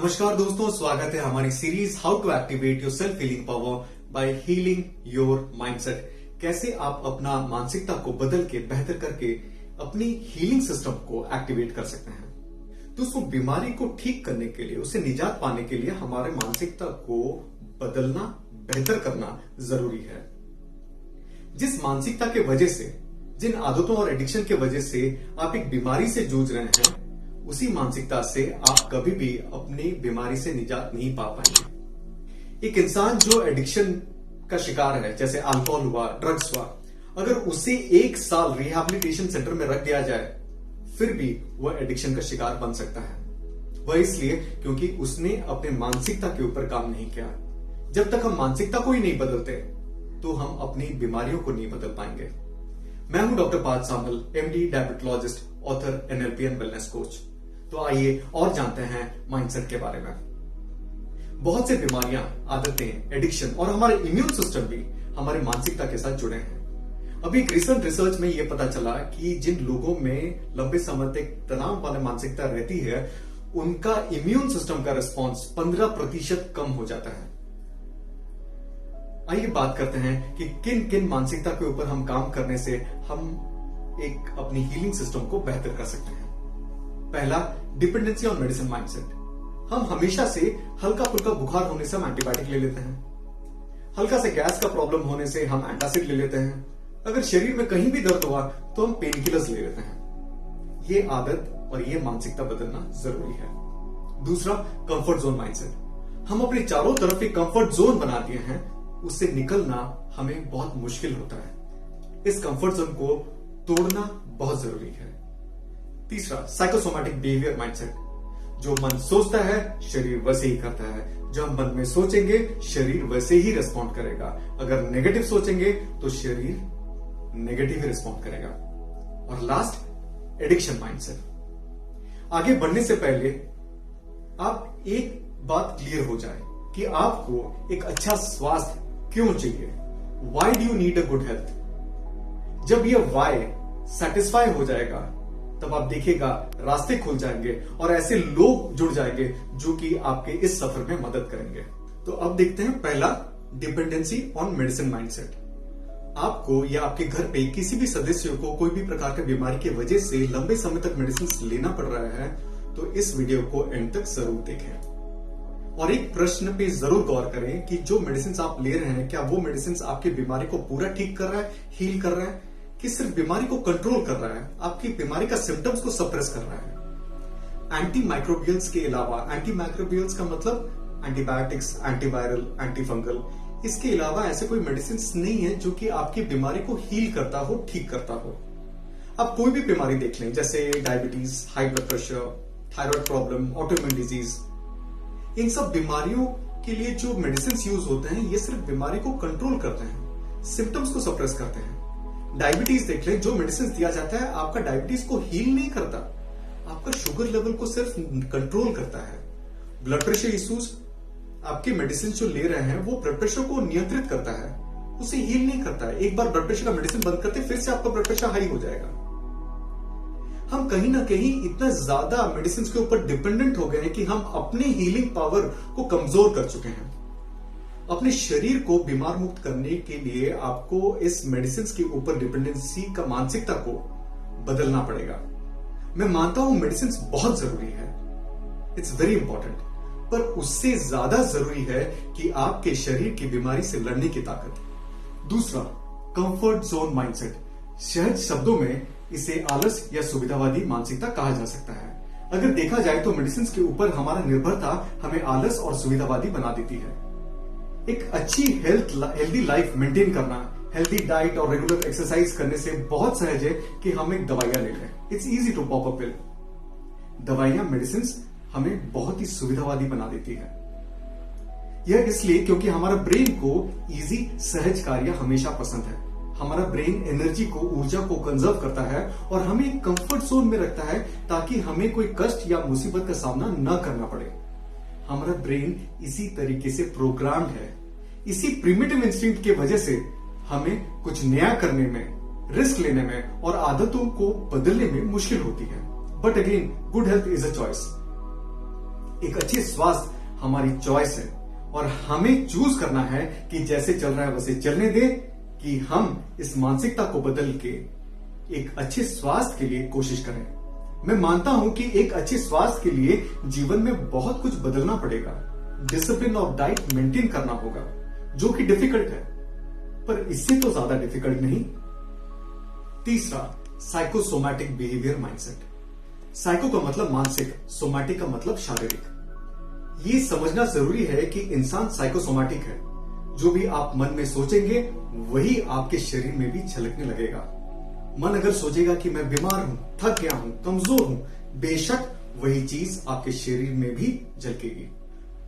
नमस्कार दोस्तों, स्वागत है हमारी series how to activate your self healing power by healing your mindset. कैसे आप अपना मानसिकता को बदल के बेहतर करके अपनी हीलिंग सिस्टम को एक्टिवेट कर सकते हैं। दोस्तों, बीमारी को ठीक करने के लिए, उसे निजात पाने के लिए हमारे मानसिकता को बदलना, बेहतर करना जरूरी है। जिस मानसिकता के वजह से, जिन आदतों और एडिक्शन के वजह से आप एक बीमारी से जूझ रहे हैं, उसी मानसिकता से आप कभी भी अपनी बीमारी से निजात नहीं पा पाएंगे। एक इंसान जो एडिक्शन का शिकार है, जैसे अल्कोहल हुआ, ड्रग्स हुआ, अगर उसे 1 साल रिहैबिलिटेशन सेंटर में रख दिया जाए, फिर भी वह एडिक्शन का शिकार बन सकता है। वह इसलिए क्योंकि उसने अपने मानसिकता के ऊपर काम नहीं किया। जब तक हम मानसिकता को ही नहीं बदलते, तो हम अपनी बीमारियों को नहीं बदल पाएंगे। मैं हूं doctor Parth Samal, MD, diabetologist, author, NLP and wellness coach. तो आइए और जानते हैं माइंडसेट के बारे में। बहुत से बीमारियां, आदतें, एडिक्शन और हमारे इम्यून सिस्टम भी हमारे मानसिकता के साथ जुड़े हैं। अभी एक रिसेंट रिसर्च में यह पता चला कि जिन लोगों में लंबे समय तक तनाव वाली मानसिकता रहती है, उनका इम्यून सिस्टम का रिस्पॉन्स 15% कम हो जाता है। आइए बात करते हैं कि किन किन मानसिकता के ऊपर हम काम करने से हम एक अपनी हीलिंग सिस्टम को बेहतर कर सकते हैं। पहला, डिपेंडेंसी ऑन मेडिसिन माइंडसेट। हम हमेशा से हल्का फुल्का बुखार होने से हम एंटीबायोटिक ले लेते हैं। हल्का से गैस का प्रॉब्लम होने से हम एंटासिड ले लेते हैं। अगर शरीर में कहीं भी दर्द हुआ तो हम पेन किलर्स ले लेते हैं। ये आदत और ये मानसिकता बदलना जरूरी है। दूसरा, कंफर्ट जोन माइंडसेट। हम अपने चारों तरफ एक कंफर्ट जोन बना दिए हैं, उससे निकलना हमें बहुत मुश्किल होता है। इस कंफर्ट जोन को तोड़ना बहुत जरूरी है। तीसरा, साइकोसोमैटिक बिहेवियर माइंडसेट। जो मन सोचता है, शरीर वैसे ही करता है। जो हम मन में सोचेंगे, शरीर वैसे ही रिस्पॉन्ड करेगा। अगर नेगेटिव सोचेंगे तो शरीर नेगेटिव ही रिस्पॉन्ड करेगा। और लास्ट, एडिक्शन माइंडसेट। आगे बढ़ने से पहले आप एक बात क्लियर हो जाए कि आपको एक अच्छा स्वास्थ्य क्यों चाहिए। Why do you need a good health. जब यह वाई सेटिस्फाई हो जाएगा, तब आप देखिएगा रास्ते खुल जाएंगे और ऐसे लोग जुड़ जाएंगे जो कि आपके इस सफर में मदद करेंगे। तो अब देखते हैं पहला, डिपेंडेंसी ऑन मेडिसिन माइंडसेट। आपको या आपके घर पे किसी भी सदस्य को कोई भी प्रकार की बीमारी की वजह से लंबे समय तक मेडिसिन लेना पड़ रहा है, तो इस वीडियो को एंड तक जरूर देखें और एक प्रश्न पे जरूर गौर करें कि जो मेडिसिन आप ले रहे हैं, क्या वो मेडिसिन आपकी बीमारी को पूरा ठीक कर रहा है, हील कर रहा है, कि सिर्फ बीमारी को कंट्रोल कर रहा है, आपकी बीमारी का सिम्टम्स को सप्रेस कर रहा है। एंटी माइक्रोबियल्स के अलावा, एंटी माइक्रोबियल्स का मतलब एंटीबायोटिक्स, एंटीवायरल, एंटीफंगल, इसके अलावा ऐसे कोई मेडिसिन नहीं है जो कि आपकी बीमारी को हील करता हो, ठीक करता हो। आप कोई भी बीमारी देख लें, जैसे diabetes, high blood pressure, thyroid problem, autoimmune disease, इन सब बीमारियों के लिए जो मेडिसिन यूज होते हैं, ये सिर्फ बीमारी को कंट्रोल करते हैं, सिम्टम्स को सप्रेस करते हैं। डायबिटीज देख लें, जो मेडिसिन दिया जाता है आपका डायबिटीज को हील नहीं करता, आपका शुगर लेवल को सिर्फ कंट्रोल करता है। ब्लड प्रेशर इश्यूज, आपके मेडिसिन जो ले रहे हैं वो ब्लड प्रेशर को नियंत्रित करता है, उसे हील नहीं करता है। एक बार ब्लड प्रेशर का मेडिसिन बंद करते, फिर से आपका ब्लड प्रेशर हाई हो जाएगा। हम कहीं ना कहीं इतना ज्यादा मेडिसिन के ऊपर डिपेंडेंट हो गए हैं कि हम अपने हीलिंग पावर को कमजोर कर चुके हैं। अपने शरीर को बीमार मुक्त करने के लिए आपको इस मेडिसिन के ऊपर डिपेंडेंसी का मानसिकता को बदलना पड़ेगा। मैं मानता हूं मेडिसिन बहुत जरूरी है, इट्स वेरी इंपॉर्टेंट, पर उससे ज्यादा जरूरी है कि आपके शरीर की बीमारी से लड़ने की ताकत। दूसरा, कंफर्ट जोन माइंडसेट। सहज शब्दों में इसे आलस या सुविधावादी मानसिकता कहा जा सकता है। अगर देखा जाए तो मेडिसिन के ऊपर हमारा निर्भरता हमें आलस और सुविधावादी बना देती है। एक अच्छी हेल्दी लाइफ मेंटेन करना, हेल्दी डाइट और रेगुलर एक्सरसाइज करने से बहुत सहज है कि हम एक दवाइयां ले लें। इट्स इजी टू पॉप अ पिल। दवाइयां, मेडिसिन हमें बहुत ही सुविधावादी बना देती है। यह इसलिए क्योंकि हमारा ब्रेन को इजी, सहज कार्य हमेशा पसंद है। हमारा ब्रेन एनर्जी को, ऊर्जा को कंजर्व करता है और हमें एक कंफर्ट जोन में रखता है ताकि हमें कोई कष्ट या मुसीबत का सामना न करना पड़े। हमारा ब्रेन इसी तरीके से प्रोग्राम्ड है। इसी प्रिमिटिव इंस्टिंक्ट की वजह से हमें कुछ नया करने में, रिस्क लेने में और आदतों को बदलने में मुश्किल होती है। But again, good health is a choice. एक अच्छी स्वास्थ्य हमारी चॉइस है और हमें चूज करना है कि जैसे चल रहा है वैसे चलने दे, कि हम इस मानसिकता को बदल के एक अच्छे स्वास्थ्य के लिए कोशिश करें। मैं मानता हूं कि एक अच्छे स्वास्थ्य के लिए जीवन में बहुत कुछ बदलना पड़ेगा। डिसिप्लिन ऑफ डाइट मेंटेन करना होगा, जो कि डिफिकल्ट है, पर इससे तो ज्यादा डिफिकल्ट नहीं। तीसरा, साइकोसोमैटिक बिहेवियर माइंडसेट। साइको का मतलब मानसिक, सोमैटिक का मतलब शारीरिक। ये समझना जरूरी है कि इंसान साइकोसोमैटिक है। जो भी आप मन में सोचेंगे वही आपके शरीर में भी झलकने लगेगा। मन अगर सोचेगा कि मैं बीमार हूं, थक गया हूं, कमजोर हूं, बेशक वही चीज आपके शरीर में भी झलकेगी।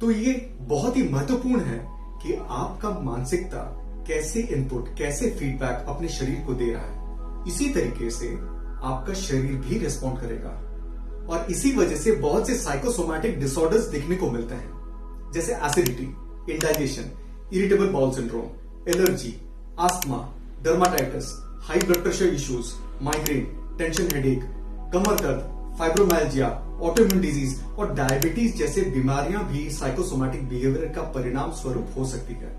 तो ये बहुत ही महत्वपूर्ण है कि आपका मानसिकता कैसे इनपुट, कैसे फीडबैक अपने शरीर को दे रहा है। इसी तरीके से आपका शरीर भी रिस्पॉन्ड करेगा और इसी वजह से बहुत से साइकोसोमैटिक डिसऑर्डर्स देखने को मिलते हैं, जैसे acidity, indigestion, irritable bowel syndrome, allergy, asthma, dermatitis, high blood pressure issues, migraine, tension headache, कमर दर्द, फाइब्रोमाइल्जिया, ऑटोइम्यून डिजीज और डायबिटीज जैसे बीमारियां भी साइकोसोमैटिक बिहेवियर का परिणाम स्वरूप हो सकती है।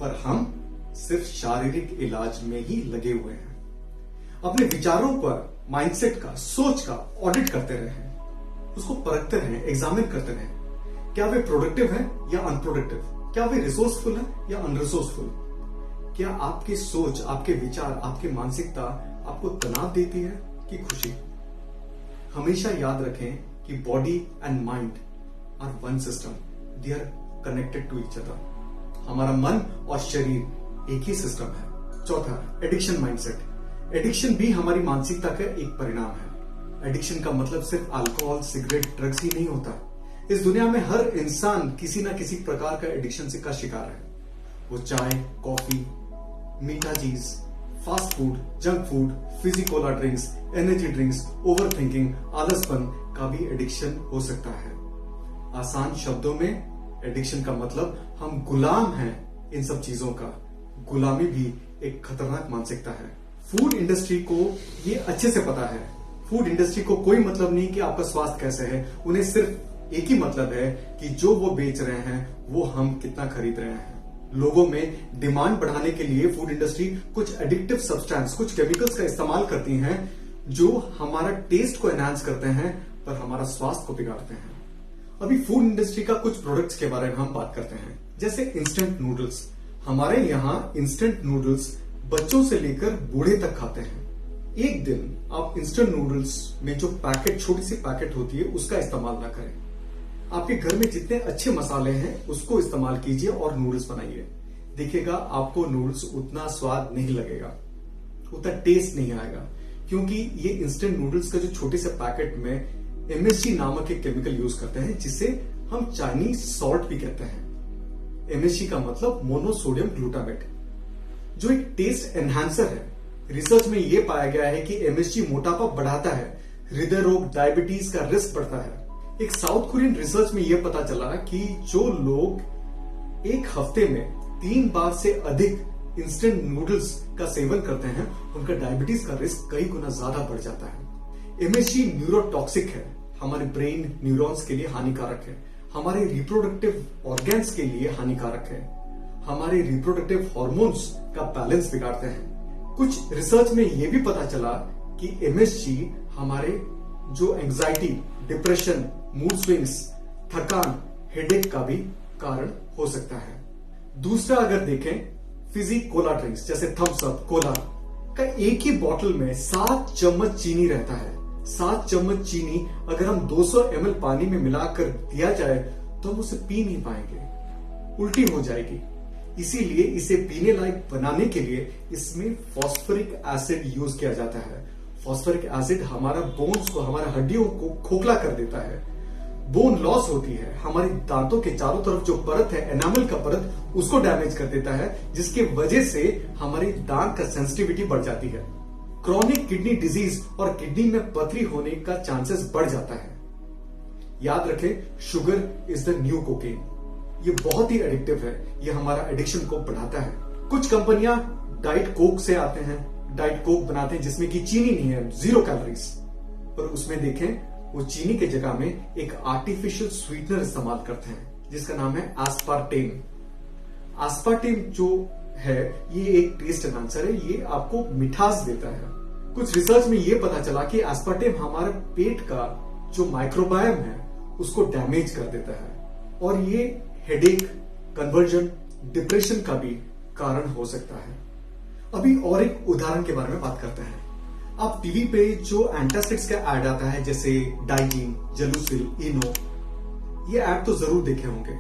पर हम सिर्फ शारीरिक इलाज में ही लगे हुए हैं। अपने विचारों पर, माइंडसेट का, सोच का ऑडिट करते रहे, उसको परखते रहे, एग्जामिन करते रहे। क्या वे प्रोडक्टिव है या अनप्रोडक्टिव? क्या वे रिसोर्सफुल है या अनरिसोर्सफुल? क्या आपकी सोच, आपके विचार, आपकी मानसिकता आपको तनाव देती है कि खुशी? हमेशा याद रखें कि body and mind are one system, they are connected to each other. हमारा मन और शरीर एक ही सिस्टम है। चौथा, एडिक्शन माइंडसेट। एडिक्शन भी हमारी मानसिकता का एक परिणाम है। एडिक्शन का मतलब सिर्फ अल्कोहल, सिगरेट, ड्रग्स ही नहीं होता। इस दुनिया में हर इंसान किसी ना किसी प्रकार का एडिक्शन का शिकार है। वो चाय, कॉफी, मीठा चीज, fast food, junk food, Fiji Cola drinks, energy drinks, over thinking, आलसपन का भी एडिक्शन हो सकता है। आसान शब्दों में एडिक्शन का मतलब हम गुलाम हैं इन सब चीजों का। गुलामी भी एक खतरनाक मानसिकता है। फूड इंडस्ट्री को ये अच्छे से पता है। फूड इंडस्ट्री को कोई मतलब नहीं कि आपका स्वास्थ्य कैसे है, उन्हें सिर्फ एक ही मतलब है कि जो वो बेच रहे हैं वो हम कितना खरीद रहे हैं। लोगों में डिमांड बढ़ाने के लिए फूड इंडस्ट्री कुछ एडिक्टिव सब्सटेंस, कुछ केमिकल्स का इस्तेमाल करती हैं जो हमारा टेस्ट को एनहांस करते हैं पर हमारा स्वास्थ्य को बिगाड़ते हैं। अभी फूड इंडस्ट्री का कुछ प्रोडक्ट्स के बारे में हम बात करते हैं, जैसे इंस्टेंट नूडल्स। हमारे यहाँ इंस्टेंट नूडल्स बच्चों से लेकर बूढ़े तक खाते हैं। एक दिन आप इंस्टेंट नूडल्स में जो पैकेट, छोटी सी पैकेट होती है, उसका इस्तेमाल ना करें। आपके घर में जितने अच्छे मसाले हैं उसको इस्तेमाल कीजिए और नूडल्स बनाइए। देखिएगा आपको नूडल्स उतना स्वाद नहीं लगेगा, उतना टेस्ट नहीं आएगा, क्योंकि ये इंस्टेंट नूडल्स का जो छोटे से पैकेट में एमएसजी नामक एक केमिकल यूज करते हैं, जिसे हम चाइनीज सॉल्ट भी कहते हैं। एमएसजी का मतलब मोनोसोडियम ग्लूटामेट, जो एक टेस्ट एनहांसर है। रिसर्च में यह पाया गया है कि एमएसजी मोटापा बढ़ाता है, हृदय रोग, डायबिटीज का रिस्क बढ़ता है। एक साउथ कोरियन रिसर्च में यह पता चला कि जो लोग एक हफ्ते में 3 बार से अधिक इंस्टेंट नूडल्स का सेवन करते हैं, उनका डायबिटीज का रिस्क कई गुना ज्यादा बढ़ जाता है। एमएसजी न्यूरोटॉक्सिक है, हमारे ब्रेन न्यूरॉन्स के लिए हानिकारक है, हमारे रिप्रोडक्टिव ऑर्गन्स के लिए हानिकारक है, हमारे रिप्रोडक्टिव हार्मोन्स का बैलेंस बिगाड़ते हैं। कुछ रिसर्च में यह भी पता चला कि एमएसजी हमारे जो एंजाइटी, डिप्रेशन, मूड स्विंग्स, थकान, हेडेक का भी कारण हो सकता है। दूसरा अगर देखें, फिजी कोला ड्रिंक्स जैसे थम्स अप, कोला का एक ही बोतल में 7 चम्मच चीनी रहता है। 7 चम्मच चीनी अगर हम 200 ml पानी में मिलाकर दिया जाए तो हम उसे पी नहीं पाएंगे, उल्टी हो जाएगी। इसीलिए इसे पीने लायक बनाने के लिए इसमें फॉस्फोरिक एसिड यूज किया जाता है। फॉस्फोरिक एसिड हमारा बोन्स को, हमारे हड्डियों को खोखला कर देता है। बोन लॉस होती है, हमारे दांतों के चारों तरफ जो परत है, एनामल का परत, उसको डैमेज कर देता है, जिसके वजह से हमारे दांत का सेंसिटिविटी बढ़ जाती है। क्रॉनिक किडनी डिजीज और किडनी में पथरी होने का चांसेस बढ़ जाता है। याद रखें, sugar is the new cocaine. ये बहुत ही एडिक्टिव है, ये हमारा एडिक्शन को बढ़ाता है। कुछ कंपनियां डाइट कोक से आते हैं, डाइट कोक बनाते हैं जिसमें कि चीनी नहीं है, 0 कैलोरीज, पर उसमें देखें वो चीनी के जगह में एक आर्टिफिशियल स्वीटनर इस्तेमाल करते हैं जिसका नाम है एस्पार्टेम। एस्पार्टेम जो है ये एक टेस्ट एनहांसर है, ये आपको मिठास देता है। कुछ रिसर्च में ये पता चला कि एस्पार्टेम हमारे पेट का जो माइक्रोबायम है उसको डैमेज कर देता है और ये हेडेक, कन्वर्जन, डिप्रेशन का भी कारण हो सकता है। अभी और एक उदाहरण के बारे में बात करते हैं। आप टीवी पे जो एंटासिड्स का एड आता है जैसे डाइजीन, जेलुसिल, इनो, ये एड तो जरूर देखे होंगे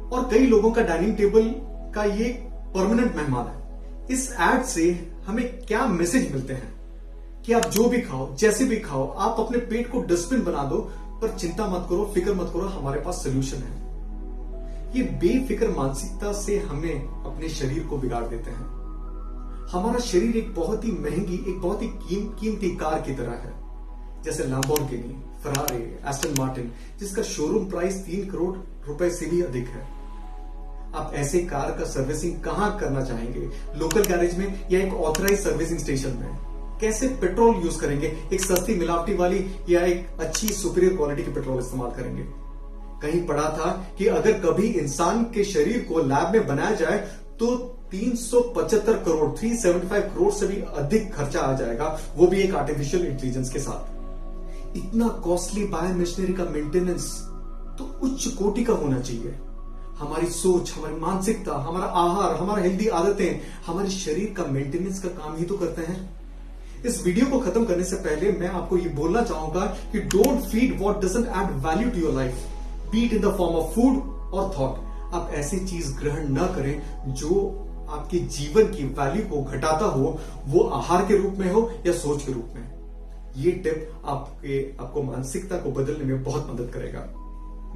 और कई लोगों का डाइनिंग टेबल का ये परमानेंट मेहमान है। इस एड से हमें क्या मैसेज मिलते हैं कि आप जो भी खाओ, जैसे भी खाओ, आप अपने पेट को डस्टबिन बना दो, पर चिंता मत करो, फिक्र मत करो, हमारे पास सोल्यूशन है। ये बेफिक्र मानसिकता से हमें अपने शरीर को बिगाड़ देते हैं। हमारा शरीर एक बहुत ही महंगी, एक बहुत ही कीमती कार की तरह है, जैसे लैम्बोर्गिनी, फरारी, एस्टन मार्टिन, जिसका शोरूम प्राइस 3 करोड़ रुपए से भी अधिक है। आप ऐसे कार का सर्विसिंग कहां करना चाहेंगे? लोकल गैरेज में या एक ऑथराइज सर्विसिंग स्टेशन में? कैसे पेट्रोल यूज करेंगे? एक सस्ती मिलावटी वाली या एक अच्छी सुपीरियर क्वालिटी की पेट्रोल इस्तेमाल करेंगे? कहीं पढ़ा था कि अगर कभी इंसान के शरीर को लैब में बनाया जाए तो 375 करोड़ 375 करोड़ से भी अधिक खर्चा आ जाएगा, वो भी एक आर्टिफिशियल इंटेलिजेंस के साथ। इतना कॉस्टली बायो मशीनरी का मेंटेनेंस तो उच्च कोटि का होना चाहिए। हमारी सोच, हमारी मानसिकता, हमारा आहार, हमारा हेल्दी आदतें हमारे शरीर का मेंटेनेंस का काम ही तो करते हैं। इस वीडियो को खत्म करने से पहले मैं आपको ये बोलना चाहूंगा कि don't feed what doesn't add value to your life, be it in the form of food और थॉट। आप ऐसी चीज ग्रहण न करें जो आपके जीवन की वैल्यू को घटाता हो, वो आहार के रूप में हो या सोच के रूप में। ये टिप आपको मानसिकता को बदलने में बहुत मदद करेगा।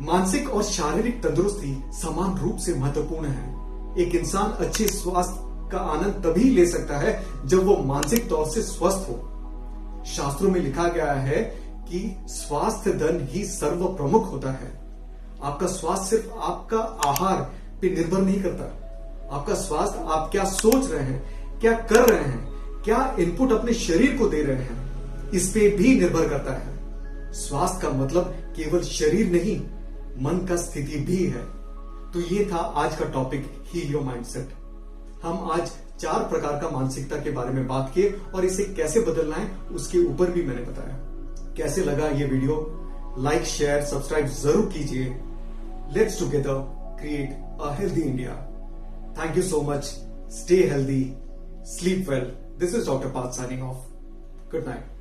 मानसिक और शारीरिक तंदुरुस्ती समान रूप से महत्वपूर्ण है। एक इंसान अच्छे स्वास्थ्य का आनंद तभी ले सकता है जब वो मानसिक तौर से स्वस्थ हो। शास्त्रों में लिखा गया है कि स्वास्थ्य धन ही सर्व प्रमुख होता है। आपका स्वास्थ्य सिर्फ आपका आहार पे निर्भर नहीं करता। आपका स्वास्थ्य आप क्या सोच रहे हैं, क्या कर रहे हैं, क्या इनपुट अपने शरीर को दे रहे हैं, इस पे भी निर्भर करता है। स्वास्थ्य का मतलब केवल शरीर नहीं, मन का स्थिति भी है। तो ये था आज का टॉपिक, हील योर माइंडसेट। हम आज 4 प्रकार का मानसिकता के बारे में बात किए और इसे कैसे बदलना है उसके ऊपर भी मैंने बताया। कैसे लगा ये वीडियो? लाइक, शेयर, सब्सक्राइब जरूर कीजिए। Let's together create a healthy India. Thank you so much. Stay healthy, sleep well. This is doctor Parth signing off. Good night.